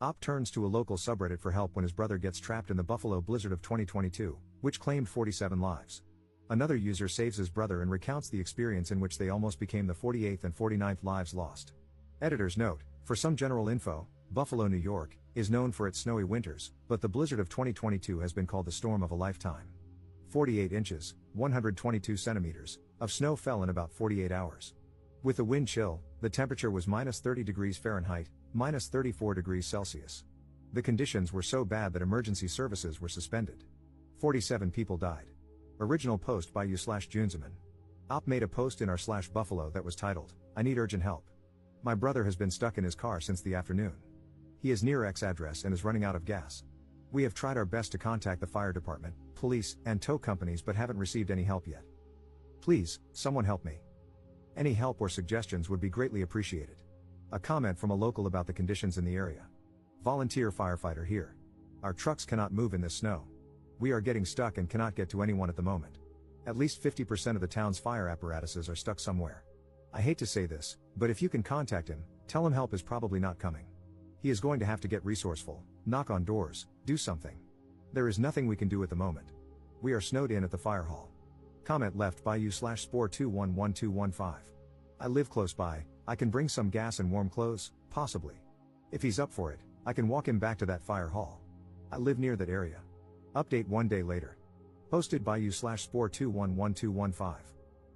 Op turns to a local subreddit for help when his brother gets trapped in the Buffalo blizzard of 2022, which claimed 47 lives. Another user saves his brother and recounts the experience in which they almost became the 48th and 49th lives lost. Editor's note: for some general info, Buffalo, New York, is known for its snowy winters, but the blizzard of 2022 has been called the storm of a lifetime. 48 inches, 122 centimeters, of snow fell in about 48 hours. With the wind chill, the temperature was minus 30 degrees Fahrenheit, minus 34 degrees Celsius. The conditions were so bad that emergency services were suspended. 47 people died. Original post by you/Junzeman. Op made a post in r/Buffalo that was titled, "I need urgent help. My brother has been stuck in his car since the afternoon. He is near X address and is running out of gas. We have tried our best to contact the fire department, police, and tow companies but haven't received any help yet. Please, someone help me. Any help or suggestions would be greatly appreciated." A comment from a local about the conditions in the area. Volunteer firefighter here. Our trucks cannot move in this snow. We are getting stuck and cannot get to anyone at the moment. At least 50% of the town's fire apparatuses are stuck somewhere. I hate to say this, but if you can contact him, tell him help is probably not coming. He is going to have to get resourceful, knock on doors, do something. There is nothing we can do at the moment. We are snowed in at the fire hall. Comment left by you/Spore211215. I live close by, I can bring some gas and warm clothes, possibly. If he's up for it, I can walk him back to that fire hall. I live near that area. Update 1 day later. Posted by you/Spore211215.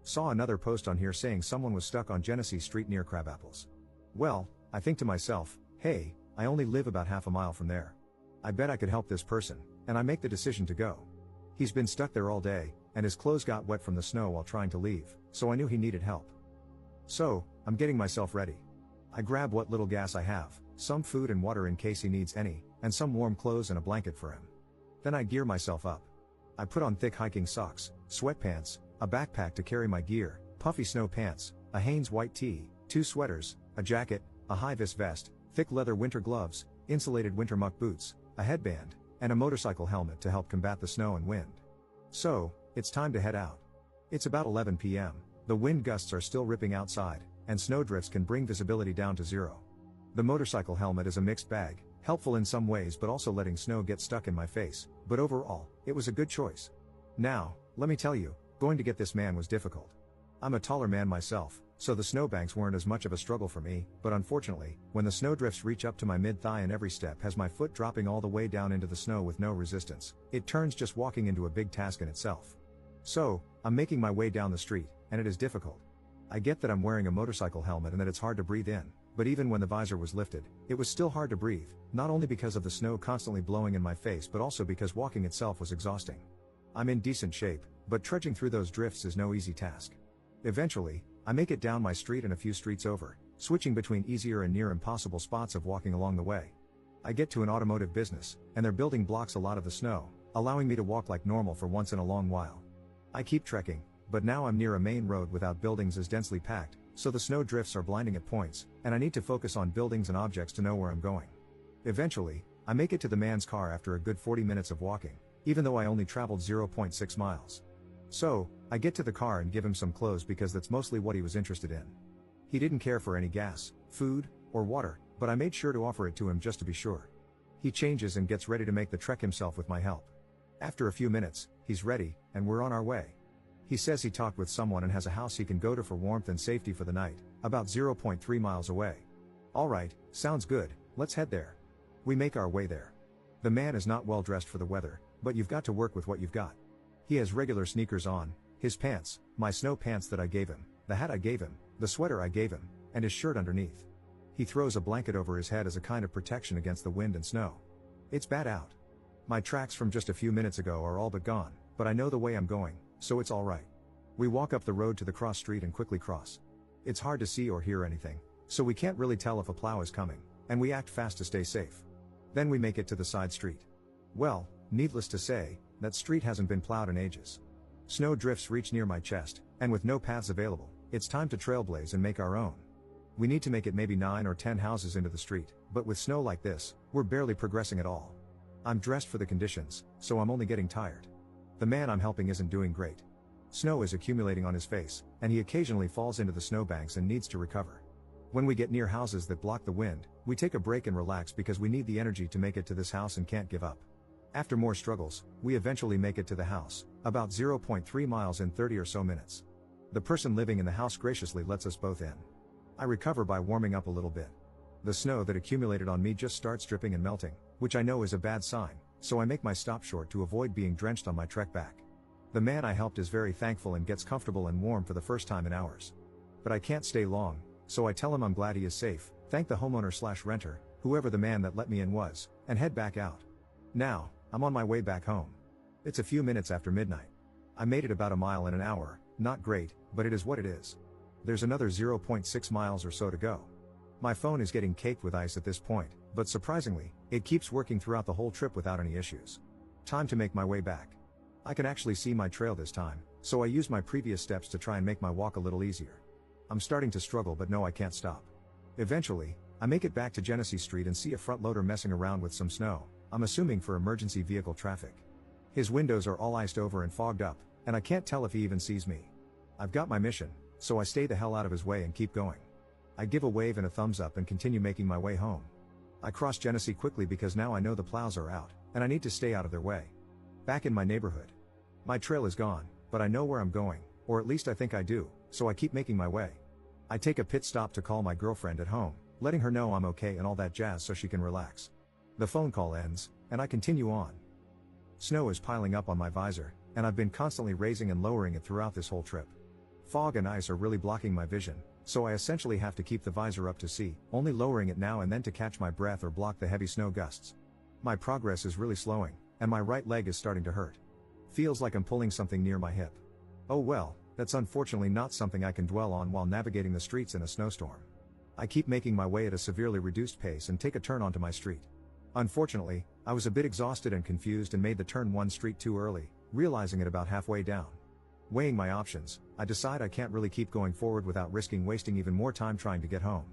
Saw another post on here saying someone was stuck on Genesee Street near Crabapples. Well, I think to myself, hey, I only live about half a mile from there. I bet I could help this person, and I make the decision to go. He's been stuck there all day, and his clothes got wet from the snow while trying to leave, so I knew he needed help. So, I'm getting myself ready. I grab what little gas I have, some food and water in case he needs any, and some warm clothes and a blanket for him. Then I gear myself up. I put on thick hiking socks, sweatpants, a backpack to carry my gear, puffy snow pants, a Hanes white tee, 2 sweaters, a jacket, a high-vis vest, thick leather winter gloves, insulated winter muck boots, a headband, and a motorcycle helmet to help combat the snow and wind. So, it's time to head out. It's about 11 p.m., the wind gusts are still ripping outside, and snowdrifts can bring visibility down to zero. The motorcycle helmet is a mixed bag, helpful in some ways but also letting snow get stuck in my face, but overall, it was a good choice. Now, let me tell you, going to get this man was difficult. I'm a taller man myself, so the snowbanks weren't as much of a struggle for me, but unfortunately, when the snowdrifts reach up to my mid-thigh and every step has my foot dropping all the way down into the snow with no resistance, it turns just walking into a big task in itself. So, I'm making my way down the street, and it is difficult. I get that I'm wearing a motorcycle helmet and that it's hard to breathe in, but even when the visor was lifted, it was still hard to breathe, not only because of the snow constantly blowing in my face but also because walking itself was exhausting. I'm in decent shape, but trudging through those drifts is no easy task. Eventually, I make it down my street and a few streets over, switching between easier and near impossible spots of walking along the way. I get to an automotive business, and their building blocks a lot of the snow, allowing me to walk like normal for once in a long while. I keep trekking, but now I'm near a main road without buildings as densely packed, so the snow drifts are blinding at points, and I need to focus on buildings and objects to know where I'm going. Eventually, I make it to the man's car after a good 40 minutes of walking, even though I only traveled 0.6 miles. So, I get to the car and give him some clothes because that's mostly what he was interested in. He didn't care for any gas, food, or water, but I made sure to offer it to him just to be sure. He changes and gets ready to make the trek himself with my help. After a few minutes, he's ready, and we're on our way. He says he talked with someone and has a house he can go to for warmth and safety for the night, about 0.3 miles away. Alright, sounds good, let's head there. We make our way there. The man is not well dressed for the weather, but you've got to work with what you've got. He has regular sneakers on, his pants, my snow pants that I gave him, the hat I gave him, the sweater I gave him, and his shirt underneath. He throws a blanket over his head as a kind of protection against the wind and snow. It's bad out. My tracks from just a few minutes ago are all but gone, but I know the way I'm going, so it's alright. We walk up the road to the cross street and quickly cross. It's hard to see or hear anything, so we can't really tell if a plow is coming, and we act fast to stay safe. Then we make it to the side street. Well, needless to say, that street hasn't been plowed in ages. Snow drifts reach near my chest, and with no paths available, it's time to trailblaze and make our own. We need to make it maybe 9 or 10 houses into the street, but with snow like this, we're barely progressing at all. I'm dressed for the conditions, so I'm only getting tired. The man I'm helping isn't doing great. Snow is accumulating on his face, and he occasionally falls into the snowbanks and needs to recover. When we get near houses that block the wind, we take a break and relax because we need the energy to make it to this house and can't give up. After more struggles, we eventually make it to the house, about 0.3 miles in 30 or so minutes. The person living in the house graciously lets us both in. I recover by warming up a little bit. The snow that accumulated on me just starts dripping and melting, which I know is a bad sign, so I make my stop short to avoid being drenched on my trek back. The man I helped is very thankful and gets comfortable and warm for the first time in hours. But I can't stay long, so I tell him I'm glad he is safe, thank the homeowner/renter, whoever the man that let me in was, and head back out. Now, I'm on my way back home. It's a few minutes after midnight. I made it about a mile in an hour, not great, but it is what it is. There's another 0.6 miles or so to go. My phone is getting caked with ice at this point, but surprisingly, it keeps working throughout the whole trip without any issues. Time to make my way back. I can actually see my trail this time, so I use my previous steps to try and make my walk a little easier. I'm starting to struggle but no, I can't stop. Eventually, I make it back to Genesee Street and see a front loader messing around with some snow, I'm assuming for emergency vehicle traffic. His windows are all iced over and fogged up, and I can't tell if he even sees me. I've got my mission, so I stay the hell out of his way and keep going. I give a wave and a thumbs up and continue making my way home. I cross Genesee quickly because now I know the plows are out, and I need to stay out of their way. Back in my neighborhood. My trail is gone, but I know where I'm going, or at least I think I do, so I keep making my way. I take a pit stop to call my girlfriend at home, letting her know I'm okay and all that jazz so she can relax. The phone call ends, and I continue on. Snow is piling up on my visor, and I've been constantly raising and lowering it throughout this whole trip. Fog and ice are really blocking my vision, so I essentially have to keep the visor up to see, only lowering it now and then to catch my breath or block the heavy snow gusts. My progress is really slowing, and my right leg is starting to hurt. Feels like I'm pulling something near my hip. Oh well, that's unfortunately not something I can dwell on while navigating the streets in a snowstorm. I keep making my way at a severely reduced pace and take a turn onto my street. Unfortunately, I was a bit exhausted and confused and made the turn one street too early, realizing it about halfway down. Weighing my options, I decide I can't really keep going forward without risking wasting even more time trying to get home.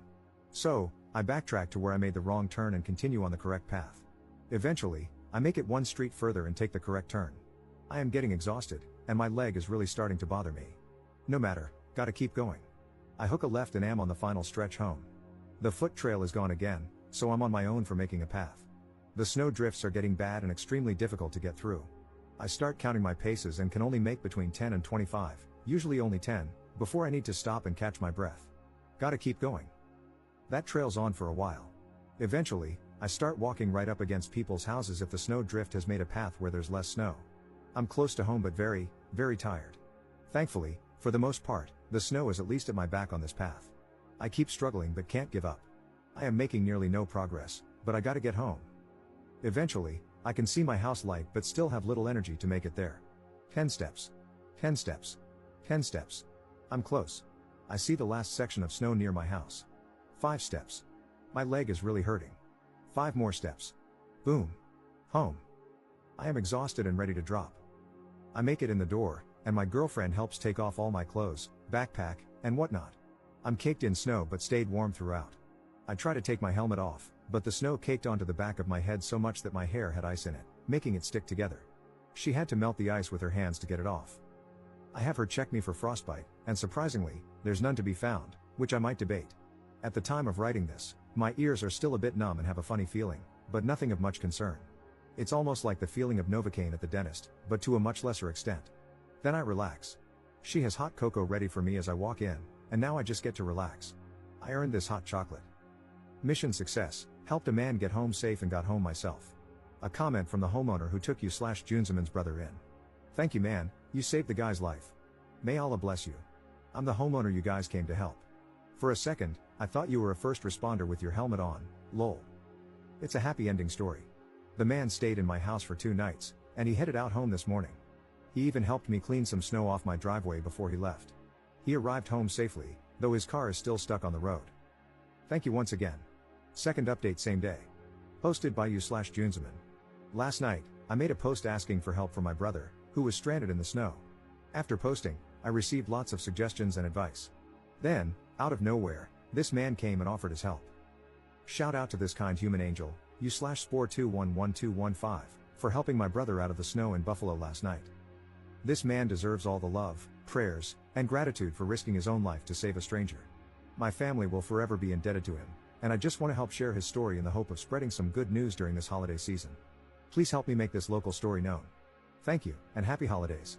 So, I backtrack to where I made the wrong turn and continue on the correct path. Eventually, I make it one street further and take the correct turn. I am getting exhausted, and my leg is really starting to bother me. No matter, gotta keep going. I hook a left and am on the final stretch home. The foot trail is gone again, so I'm on my own for making a path. The snow drifts are getting bad and extremely difficult to get through. I start counting my paces and can only make between 10 and 25, usually only 10, before I need to stop and catch my breath. Gotta keep going. That trail's on for a while. Eventually, I start walking right up against people's houses if the snow drift has made a path where there's less snow. I'm close to home but very, very tired. Thankfully, for the most part, the snow is at least at my back on this path. I keep struggling but can't give up. I am making nearly no progress, but I gotta get home. Eventually, I can see my house light but still have little energy to make it there. 10 steps. 10 steps. 10 steps. I'm close. I see the last section of snow near my house. 5 steps. My leg is really hurting. 5 more steps. Boom. Home. I am exhausted and ready to drop. I make it in the door, and my girlfriend helps take off all my clothes, backpack, and whatnot. I'm caked in snow but stayed warm throughout. I try to take my helmet off, but the snow caked onto the back of my head so much that my hair had ice in it, making it stick together. She had to melt the ice with her hands to get it off. I have her check me for frostbite, and surprisingly, there's none to be found, which I might debate. At the time of writing this, my ears are still a bit numb and have a funny feeling, but nothing of much concern. It's almost like the feeling of Novocaine at the dentist, but to a much lesser extent. Then I relax. She has hot cocoa ready for me as I walk in, and now I just get to relax. I earned this hot chocolate. Mission success, helped a man get home safe and got home myself. A comment from the homeowner who took you/Junzeman's brother in. Thank you man, you saved the guy's life. May Allah bless you. I'm the homeowner you guys came to help. For a second, I thought you were a first responder with your helmet on, lol. It's a happy ending story. The man stayed in my house for 2 nights, and he headed out home this morning. He even helped me clean some snow off my driveway before he left. He arrived home safely, though his car is still stuck on the road. Thank you once again. Second update same day. Posted by you/Junzeman. Last night, I made a post asking for help from my brother, who was stranded in the snow. After posting, I received lots of suggestions and advice. Then, out of nowhere, this man came and offered his help. Shout out to this kind human angel, you/Spore211215, for helping my brother out of the snow in Buffalo last night. This man deserves all the love, prayers, and gratitude for risking his own life to save a stranger. My family will forever be indebted to him, and I just want to help share his story in the hope of spreading some good news during this holiday season. Please help me make this local story known. Thank you, and happy holidays.